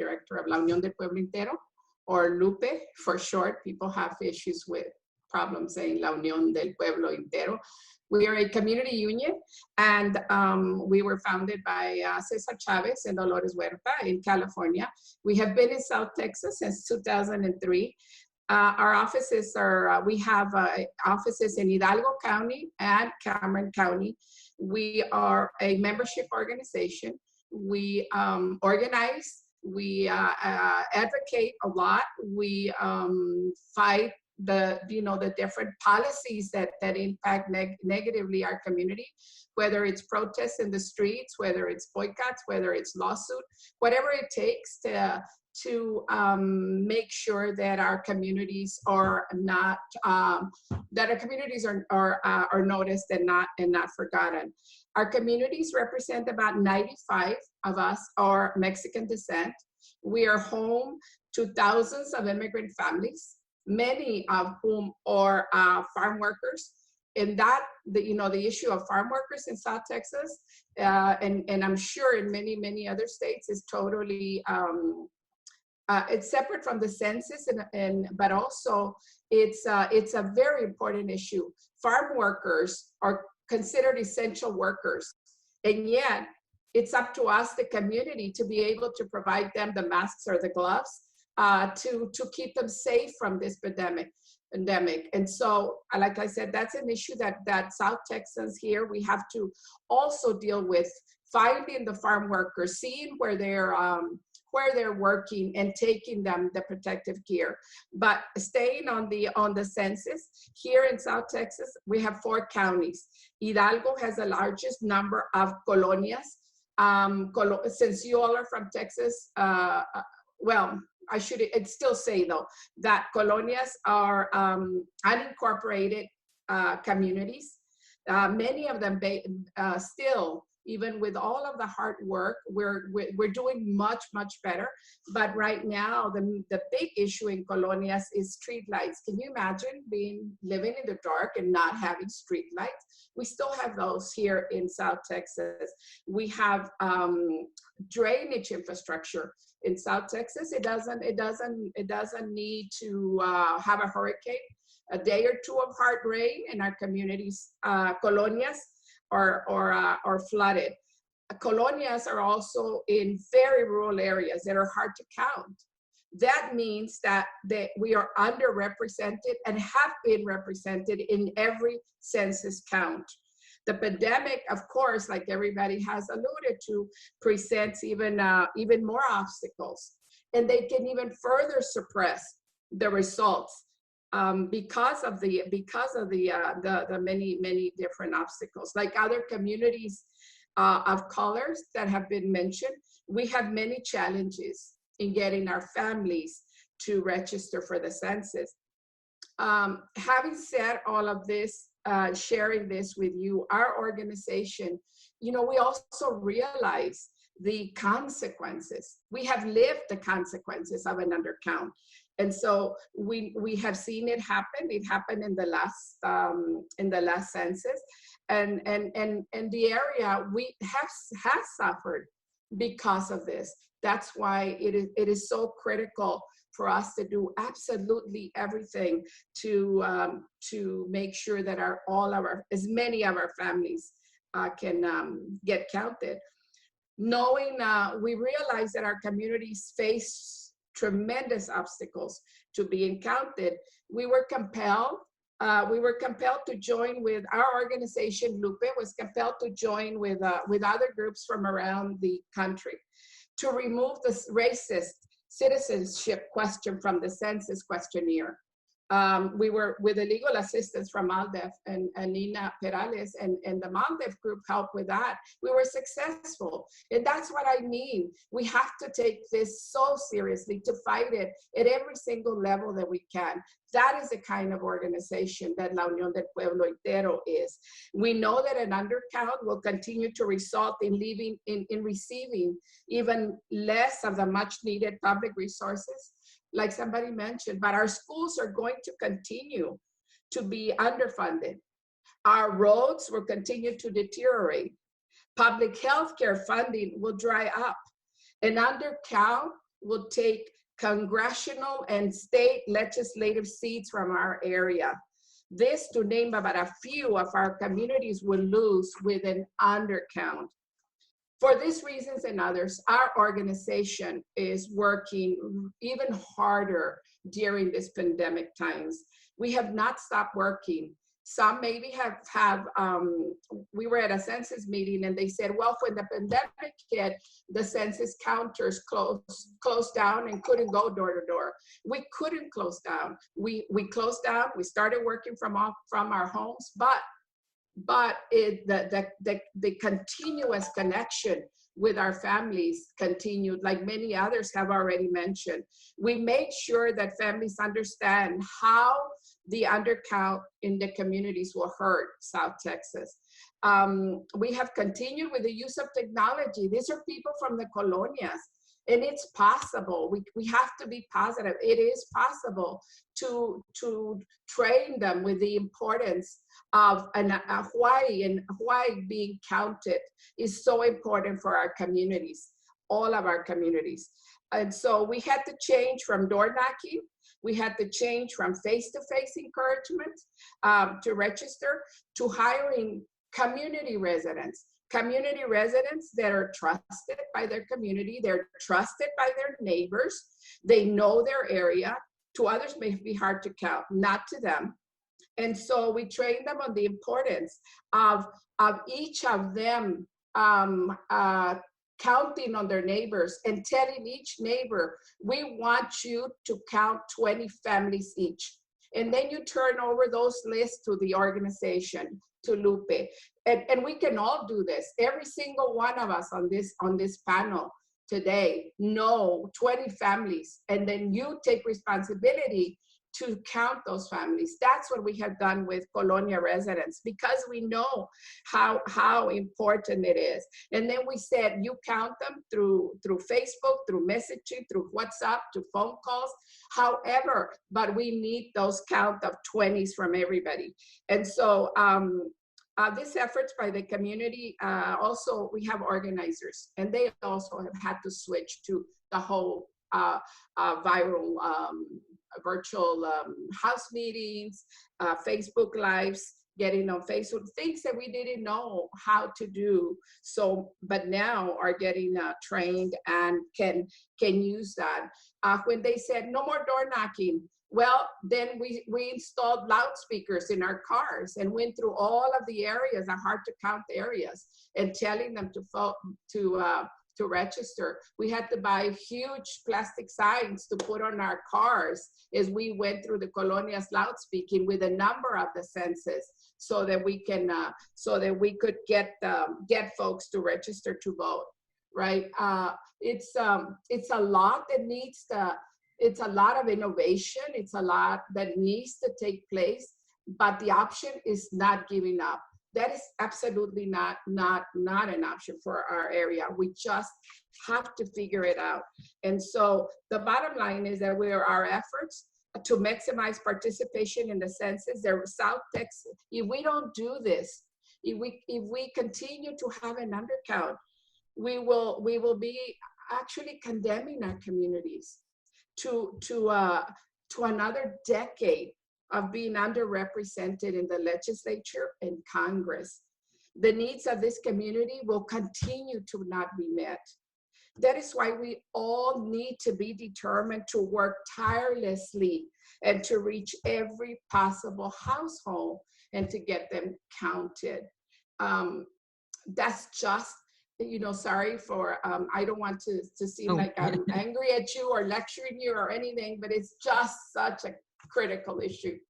director of La Unión del Pueblo Entero, or Lupe for short. People have issues with problems saying La Unión del Pueblo Entero. We are a community union, and we were founded by Cesar Chavez and Dolores Huerta in California. We have been in South Texas since 2003. Our offices are, we have offices in Hidalgo County and Cameron County. We are a membership organization. We organize, we advocate a lot. We fight the different policies that impact negatively our community, whether it's protests in the streets, whether it's boycotts, whether it's lawsuit, whatever it takes to make sure that our communities are not are noticed and not forgotten. Our communities represent about 95 of us are Mexican descent. We are home to thousands of immigrant families, many of whom are farm workers. And that, the issue of farm workers in South Texas, and I'm sure in many other states, is totally, it's separate from the census, but also it's a very important issue. Farm workers are considered essential workers, and yet it's up to us, the community, to be able to provide them the masks or the gloves to keep them safe from this pandemic. And so, like I said, that's an issue that South Texans here, we have to also deal with, finding the farm workers, seeing where they're working and taking them the protective gear. But staying on the census, here in South Texas, we have 4 counties. Hidalgo has the largest number of colonias. Since you all are from Texas, well, I'd still say though, that colonias are unincorporated communities. Many of them still, even with all of the hard work, we're doing much better. But right now, the big issue in colonias is street lights. Can you imagine living in the dark and not having street lights? We still have those here in South Texas. We have drainage infrastructure in South Texas. It doesn't need to have a hurricane. A day or two of hard rain in our communities, colonias are flooded. Colonias are also in very rural areas that are hard to count. That means that we are underrepresented and have been represented in every census count. The pandemic, of course, like everybody has alluded to, presents even more obstacles, and they can even further suppress the results because of the many different obstacles. Like other communities of colors that have been mentioned, we have many challenges in getting our families to register for the census. Having said all of this, sharing this with you, our organization, we also realize the consequences. We have lived the consequences of an undercount. And so we have seen it happen. It happened in the last census, and the area has suffered because of this. That's why it is so critical for us to do absolutely everything to make sure that as many of our families can get counted. Knowing we realize that our communities face tremendous obstacles to being counted, we were compelled to join with our organization. Lupe was compelled to join with other groups from around the country to remove this racist citizenship question from the census questionnaire. We were with the legal assistance from MALDEF and Nina Perales, and the MALDEF group helped with that. We were successful. And that's what I mean. We have to take this so seriously, to fight it at every single level that we can. That is the kind of organization that La Unión del Pueblo Entero is. We know that an undercount will continue to result in receiving even less of the much needed public resources, like somebody mentioned, but our schools are going to continue to be underfunded. Our roads will continue to deteriorate. Public health care funding will dry up. An undercount will take congressional and state legislative seats from our area. This, to name about a few of our communities, will lose with an undercount. For these reasons and others, our organization is working even harder during this pandemic times. We have not stopped working. Some maybe have we were at a census meeting and they said, well, when the pandemic hit, the census counters closed down and couldn't go door to door. We couldn't close down. We closed down, we started working from our homes, but the continuous connection with our families continued, like many others have already mentioned. We made sure that families understand how the undercount in the communities will hurt South Texas. We have continued with the use of technology. These are people from the colonias, and it's possible. We have to be positive. It is possible to train them with the importance of Hawaii, and Hawaii being counted is so important for our communities, all of our communities. And so we had to change from door knocking. We had to change from face-to-face encouragement to register, to hiring community residents that are trusted by their community, they're trusted by their neighbors, they know their area. To others may be hard to count, not to them. And so we train them on the importance of each of them counting on their neighbors and telling each neighbor, we want you to count 20 families each. And then you turn over those lists to the organization, to Lupe. And we can all do this. Every single one of us on this panel today know 20 families, and then you take responsibility to count those families. That's what we have done with Colonia residents, because we know how important it is. And then we said, you count them through Facebook, through messaging, through WhatsApp, to phone calls, however, but we need those count of 20s from everybody. And so these efforts by the community, also we have organizers, and they also have had to switch to the whole viral virtual house meetings, Facebook lives, getting on Facebook, things that we didn't know how to do. So, but now are getting trained and can use that. When they said no more door knocking, well, then we installed loudspeakers in our cars and went through all of the areas, the hard to count areas, and telling them to register. We had to buy huge plastic signs to put on our cars as we went through the colonias loudspeaking with a number of the census, so that we could get folks to register to vote. Right? It's a lot that needs to. It's a lot of innovation. It's a lot that needs to take place, but the option is not giving up. That is absolutely not an option for our area. We just have to figure it out. And so the bottom line is that our efforts to maximize participation in the census, South Texas, if we don't do this, if we continue to have an undercount, we will be actually condemning our communities to another decade of being underrepresented in the legislature and Congress. The needs of this community will continue to not be met. That is why we all need to be determined to work tirelessly and to reach every possible household and to get them counted. That's just, sorry for, I don't want to seem like I'm angry at you or lecturing you or anything, but it's just such a critical issue